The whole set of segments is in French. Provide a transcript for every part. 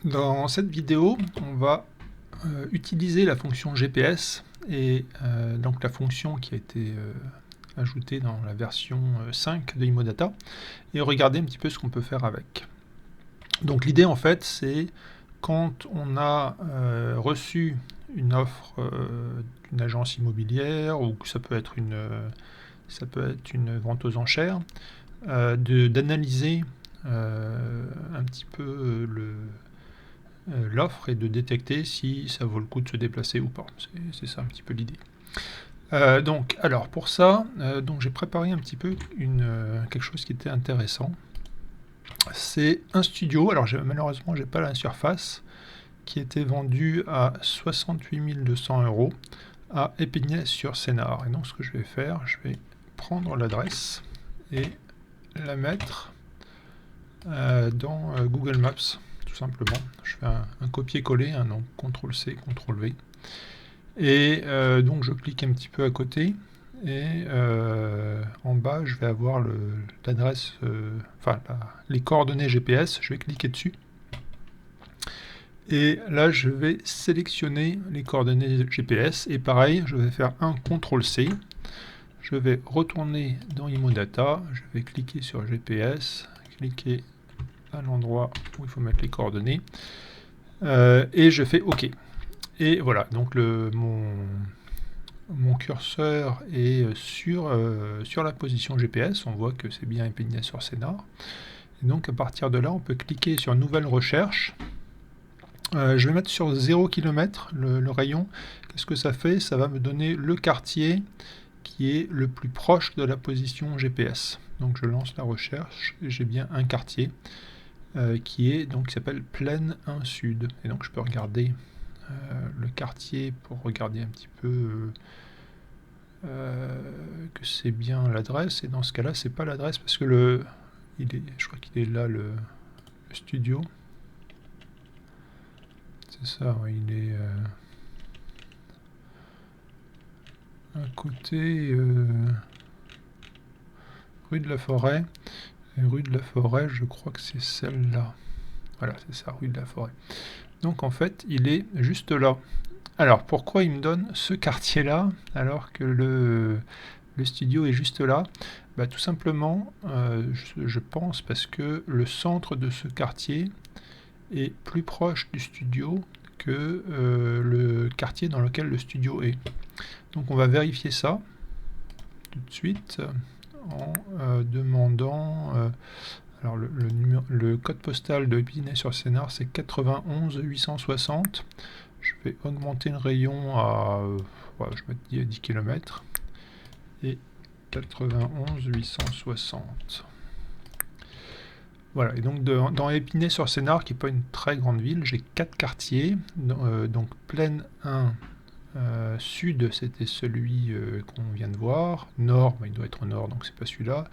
Dans cette vidéo, on va utiliser la fonction GPS et donc la fonction qui a été ajoutée dans la version 5 de Imodata et regarder un petit peu ce qu'on peut faire avec. Donc l'idée en fait c'est quand on a reçu une offre d'une agence immobilière ou ça peut être une vente aux enchères, d'analyser un petit peu l'offre et de détecter si ça vaut le coup de se déplacer ou pas. C'est ça un petit peu l'idée. Alors pour ça, j'ai préparé un petit peu quelque chose qui était intéressant. C'est un studio, alors malheureusement j'ai pas la surface, qui était vendu à 68 200 € à Épinay-sur-Sénart. Et donc ce que je vais faire, je vais prendre l'adresse et la mettre dans Google Maps, tout simplement. Je fais un copier-coller, donc CTRL-C, CTRL-V. Et donc je clique un petit peu à côté et en bas je vais avoir l'adresse, les coordonnées GPS. Je vais cliquer dessus et là je vais sélectionner les coordonnées GPS et pareil je vais faire un CTRL-C. Je vais retourner dans Imodata, je vais cliquer sur GPS, cliquer à l'endroit où il faut mettre les coordonnées et je fais OK. Et voilà, donc mon curseur est sur la position GPS, on voit que c'est bien Épinay-sur-Sénart. Et donc à partir de là, on peut cliquer sur Nouvelle recherche. Je vais mettre sur 0 km le rayon. Qu'est-ce que ça fait? Ça va me donner le quartier qui est le plus proche de la position GPS. Donc je lance la recherche et j'ai bien un quartier qui s'appelle Plaine 1 Sud. Et donc je peux regarder le quartier pour regarder un petit peu que c'est bien l'adresse. Et dans ce cas-là, c'est pas l'adresse parce que je crois qu'il est là le studio. C'est ça, ouais, il est à côté rue de la Forêt. Et rue de la Forêt, je crois que c'est celle-là. Voilà, c'est ça, rue de la Forêt. Donc en fait, il est juste là. Alors pourquoi il me donne ce quartier-là alors que le studio est juste là? Tout simplement, je pense parce que le centre de ce quartier est plus proche du studio que le quartier dans lequel le studio est. Donc on va vérifier ça tout de suite en demandant... alors le code postal de Épinay-sur-Sénart c'est 91 860. Je vais augmenter le rayon à je mets 10 km et 91 860. Voilà, et donc dans Épinay-sur-Sénart, qui n'est pas une très grande ville, j'ai 4 quartiers. Donc Plaine 1 Sud, c'était celui qu'on vient de voir. Nord, il doit être au nord, donc c'est pas celui-là.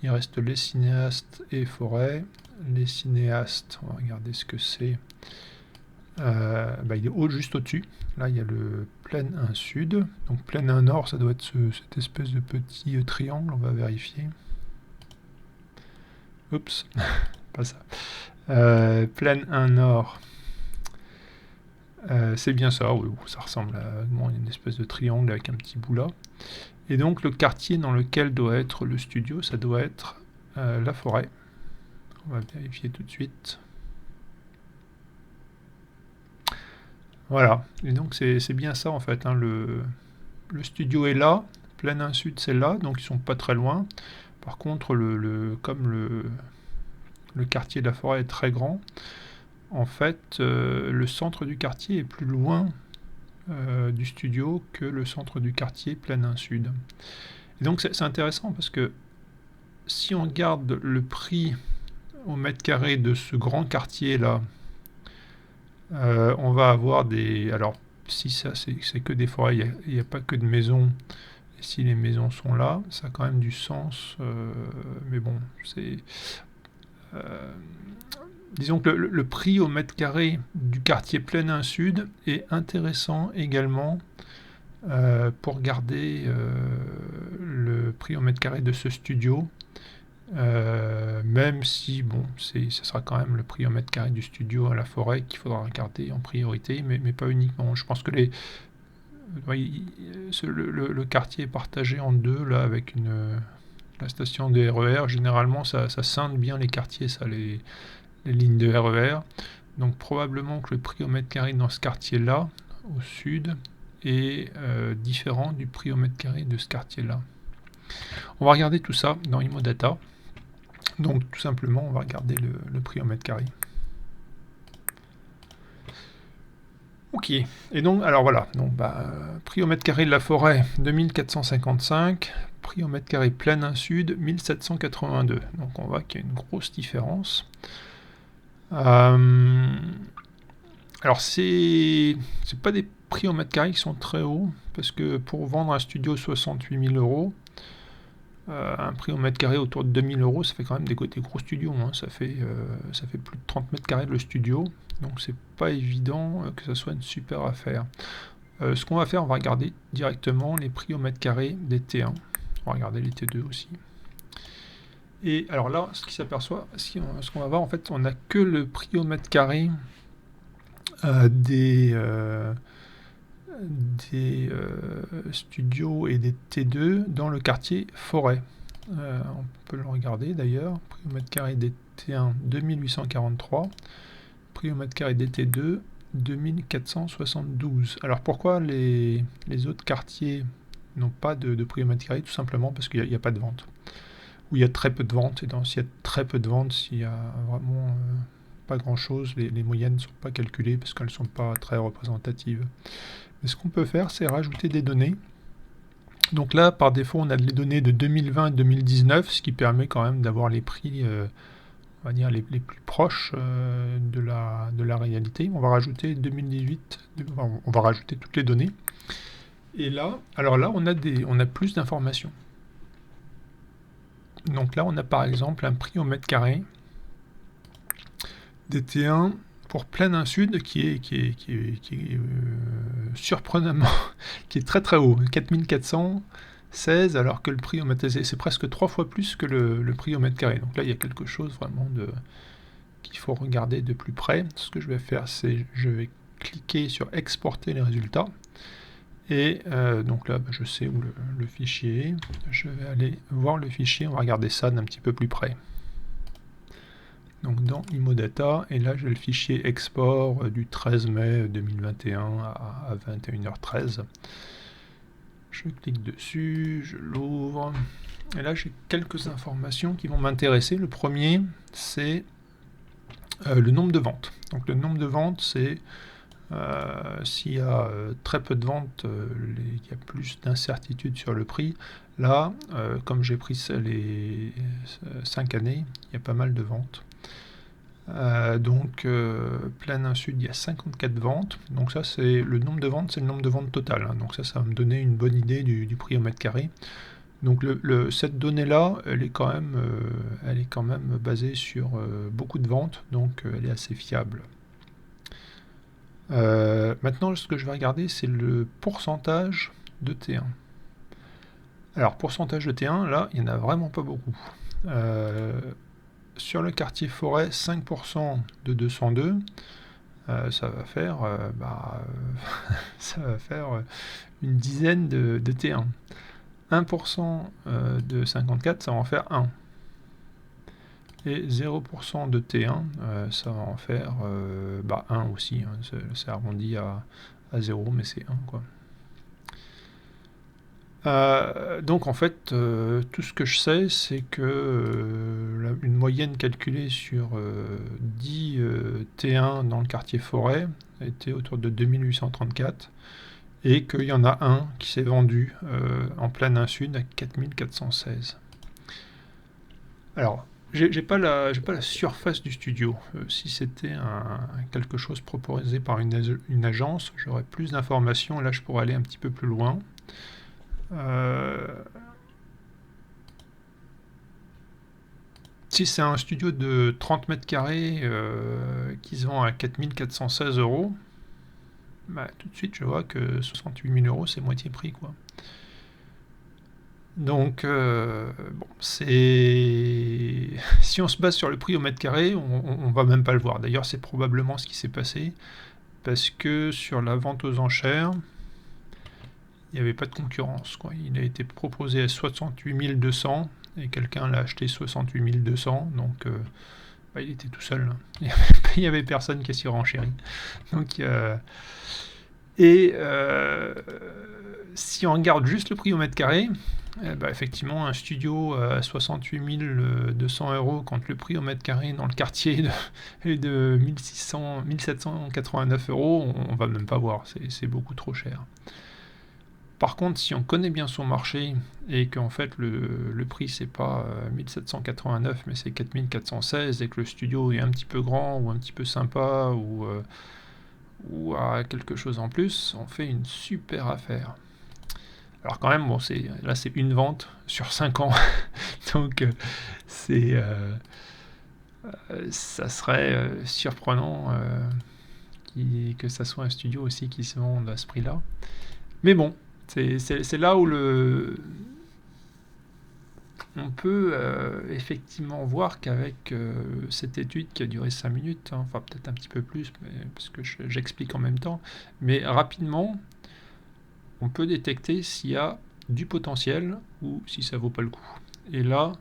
Il reste les cinéastes et forêt. Les cinéastes, on va regarder ce que c'est. Il est juste au-dessus. Là, il y a le Plaine 1 Sud. Donc Plaine 1 Nord, ça doit être cette espèce de petit triangle. On va vérifier. Oups, pas ça. Plaine 1 Nord. C'est bien ça, oui, ça ressemble à une espèce de triangle avec un petit bout là. Et donc le quartier dans lequel doit être le studio, ça doit être la forêt. On va vérifier tout de suite. Voilà, et donc c'est bien ça en fait, hein. Le studio est là, Plaine 1 Sud c'est là, donc ils sont pas très loin. Par contre, comme le quartier de la forêt est très grand, en fait, le centre du quartier est plus loin du studio que le centre du quartier Plaine 1 Sud. Et donc c'est intéressant parce que si on regarde le prix au mètre carré de ce grand quartier là, on va avoir des... Alors, si ça c'est que des forêts, il n'y a pas que de maisons. Et si les maisons sont là, ça a quand même du sens. Mais bon, c'est... disons que le prix au mètre carré du quartier Plaine 1 Sud est intéressant également pour garder le prix au mètre carré de ce studio. Même si, bon, ce sera quand même le prix au mètre carré du studio à la Forêt qu'il faudra regarder en priorité, mais pas uniquement. Je pense que le quartier est partagé en deux, là, avec la station de RER. Généralement, ça scinde bien les quartiers, ça, les lignes de RER. Donc probablement que le prix au mètre carré dans ce quartier-là, au sud, est différent du prix au mètre carré de ce quartier-là. On va regarder tout ça dans Immodata. Donc tout simplement, on va regarder le prix au mètre carré. Ok, et donc, alors voilà, donc, prix au mètre carré de la Forêt, 2455, prix au mètre carré Plein Sud, 1782. Donc on voit qu'il y a une grosse différence. Alors c'est pas des prix au mètre carré qui sont très hauts, parce que pour vendre un studio 68 000 euros, un prix au mètre carré autour de 2000 euros, ça fait quand même des gros studios, hein. Ça fait plus de 30 mètres carrés le studio, donc c'est pas évident que ça soit une super affaire. Ce qu'on va faire, on va regarder directement les prix au mètre carré des T1. On va regarder les T2 aussi. Et alors là, ce qui s'aperçoit, ce qu'on va voir, en fait, on n'a que le prix au mètre carré des studios et des T2 dans le quartier Forêt. On peut le regarder d'ailleurs. Prix au mètre carré des T1 2843, prix au mètre carré des T2 2472. Alors pourquoi les autres quartiers n'ont pas de prix au mètre carré? Tout simplement parce qu'il n'y a pas de vente. Ou il y a très peu de ventes, et s'il y a très peu de ventes, s'il y a vraiment pas grand chose, les moyennes ne sont pas calculées parce qu'elles ne sont pas très représentatives. Mais ce qu'on peut faire, c'est rajouter des données. Donc là, par défaut, on a les données de 2020 et 2019, ce qui permet quand même d'avoir les prix, on va dire, les plus proches de la réalité. On va rajouter 2018, on va rajouter toutes les données. Et là, alors là, on a plus d'informations. Donc là, on a par exemple un prix au mètre carré des T1 pour Plein Sud qui est surprenamment, qui est très très haut, 4416, alors que le prix au mètre carré, c'est presque 3 fois plus que le prix au mètre carré. Donc là, il y a quelque chose vraiment qu'il faut regarder de plus près. Ce que je vais faire, c'est je vais cliquer sur exporter les résultats. Et donc là, je sais où le fichier est. Je vais aller voir le fichier, on va regarder ça d'un petit peu plus près. Donc dans Immodata, et là j'ai le fichier export du 13 mai 2021 à 21h13. Je clique dessus, je l'ouvre, et là j'ai quelques informations qui vont m'intéresser. Le premier, c'est le nombre de ventes. Donc le nombre de ventes, c'est s'il y a très peu de ventes, il y a plus d'incertitude sur le prix. Là, comme j'ai pris les 5 années, il y a pas mal de ventes. Donc Plein Sud, il y a 54 ventes. Donc ça, c'est le nombre de ventes, c'est le nombre de ventes total, hein. Donc ça va me donner une bonne idée du prix au mètre carré. Donc cette donnée-là, elle est quand même basée sur beaucoup de ventes, donc elle est assez fiable. Maintenant, ce que je vais regarder, c'est le pourcentage de T1. Alors, pourcentage de T1, là, il n'y en a vraiment pas beaucoup. Sur le quartier Forêt, 5% de 202, ça va faire, ça va faire une dizaine de T1. 1% de 54, ça va en faire 1. Et 0% de T1, ça va en faire 1 aussi. Hein. C'est arrondi à 0, mais c'est 1, quoi. Donc en fait, tout ce que je sais, c'est que une moyenne calculée sur 10 T1 dans le quartier Forêt était autour de 2834, et qu'il y en a un qui s'est vendu en Plein Sud à 4416. Alors, j'ai pas la surface du studio. Si c'était quelque chose proposé par une agence, j'aurais plus d'informations. Là, je pourrais aller un petit peu plus loin. Si c'est un studio de 30 mètres carrés qui se vend à 4416 euros, tout de suite je vois que 68 000 euros c'est moitié prix, quoi. Donc, bon, c'est... Si on se base sur le prix au mètre carré, on va même pas le voir. D'ailleurs, c'est probablement ce qui s'est passé, parce que sur la vente aux enchères, il n'y avait pas de concurrence, quoi. Il a été proposé à 68 200, et quelqu'un l'a acheté 68 200, donc bah, il était tout seul. Il n'y avait personne qui s'y renchérit. Donc, et si on regarde juste le prix au mètre carré, bah, effectivement, un studio à 68 200 euros, quand le prix au mètre carré dans le quartier est de 1789 euros, on va même pas voir, c'est beaucoup trop cher. Par contre, si on connaît bien son marché et qu'en fait le prix c'est pas 1789 mais c'est 4416 et que le studio est un petit peu grand ou un petit peu sympa ou a quelque chose en plus, on fait une super affaire. Alors quand même, bon, là c'est une vente sur 5 ans, donc ça serait surprenant que ça soit un studio aussi qui se vende à ce prix-là. Mais bon, c'est là où on peut effectivement voir qu'avec cette étude qui a duré 5 minutes, hein, enfin peut-être un petit peu plus, parce que j'explique en même temps, mais rapidement, on peut détecter s'il y a du potentiel ou si ça vaut pas le coup. Et là,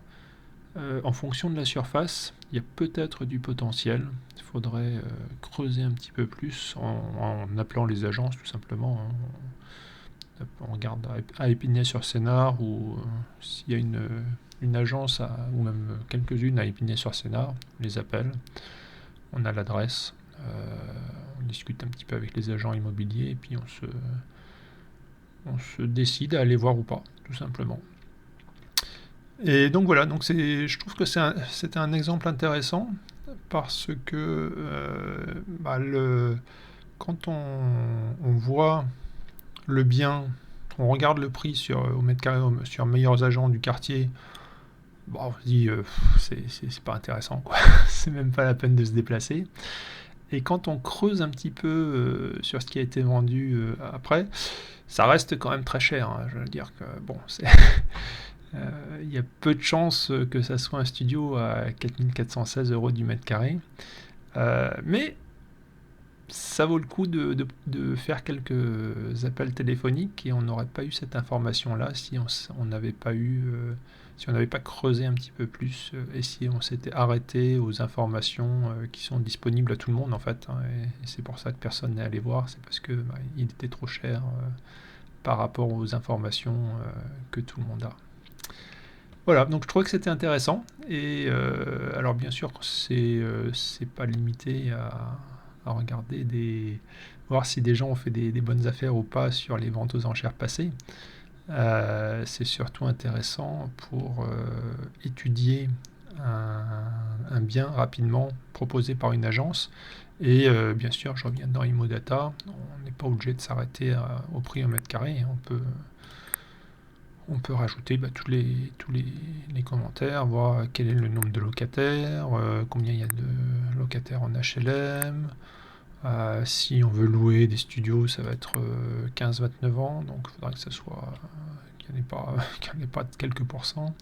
en fonction de la surface, il y a peut-être du potentiel. Il faudrait creuser un petit peu plus en appelant les agences tout simplement. On regarde à Épinay-sur-Sénart ou s'il y a une agence ou même quelques-unes à Épinay-sur-Sénart, on les appelle, on a l'adresse, on discute un petit peu avec les agents immobiliers et puis on se décide à aller voir ou pas, tout simplement. Et donc voilà, donc je trouve que c'était un exemple intéressant parce que bah, quand on voit le bien, on regarde le prix au mètre carré sur meilleurs agents du quartier, bon, on se dit c'est pas intéressant, quoi. C'est même pas la peine de se déplacer. Et quand on creuse un petit peu sur ce qui a été vendu après, ça reste quand même très cher, hein. Je veux dire que bon, il y a peu de chances que ça soit un studio à 4416 euros du mètre carré. Mais ça vaut le coup de faire quelques appels téléphoniques et on n'aurait pas eu cette information-là si on n'avait pas si on n'avait pas creusé un petit peu plus et si on s'était arrêté aux informations qui sont disponibles à tout le monde en fait, hein, et c'est pour ça que personne n'est allé voir, c'est parce que il était trop cher par rapport aux informations que tout le monde a. Voilà, donc je trouvais que c'était intéressant. Et alors bien sûr, c'est pas limité à regarder voir si des gens ont fait des bonnes affaires ou pas sur les ventes aux enchères passées. C'est surtout intéressant pour étudier un bien rapidement proposé par une agence. Et bien sûr, je reviens dans Immodata, on n'est pas obligé de s'arrêter au prix au mètre carré. On peut rajouter tous les commentaires, voir quel est le nombre de locataires, combien il y a de locataires en HLM. Si on veut louer des studios, ça va être 15-29 ans, donc il faudra que ça soit qu'il n'y ait pas de quelques pourcents.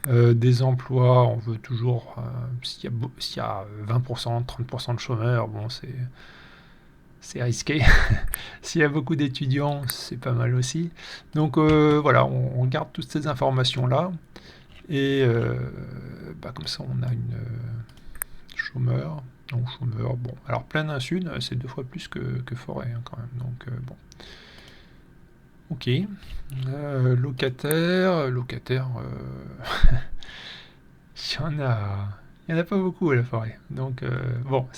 Des emplois, on veut toujours, s'il y a 20%, 30% de chômeurs, bon, c'est risqué. S'il y a beaucoup d'étudiants, c'est pas mal aussi. Donc voilà, on garde toutes ces informations-là. Et comme ça, on a une chômeur. Donc chômeur, bon. Alors plein d'un sud, c'est 2 fois plus que forêt hein, quand même. Donc bon. Ok. Locataire. Il y en a pas beaucoup à la forêt. Donc bon, tout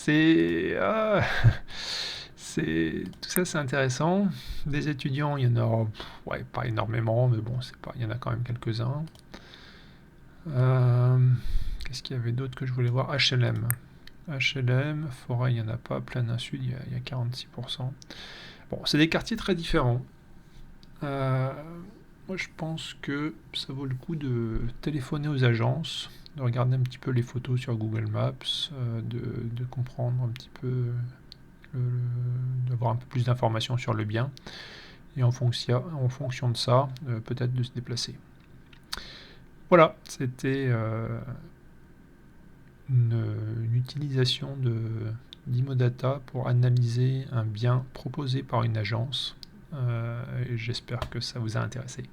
ça c'est intéressant. Des étudiants, il y en a ouais, pas énormément, mais bon, il y en a quand même quelques-uns. Qu'est-ce qu'il y avait d'autre que je voulais voir? HLM, forêt, il n'y en a pas. Plein sud, il y a 46%. Bon, c'est des quartiers très différents. Moi, je pense que ça vaut le coup de téléphoner aux agences, de regarder un petit peu les photos sur Google Maps, de comprendre un petit peu, d'avoir un peu plus d'informations sur le bien, et en fonction de ça, peut-être de se déplacer. Voilà, c'était une utilisation d'Immodata pour analyser un bien proposé par une agence. Et j'espère que ça vous a intéressé.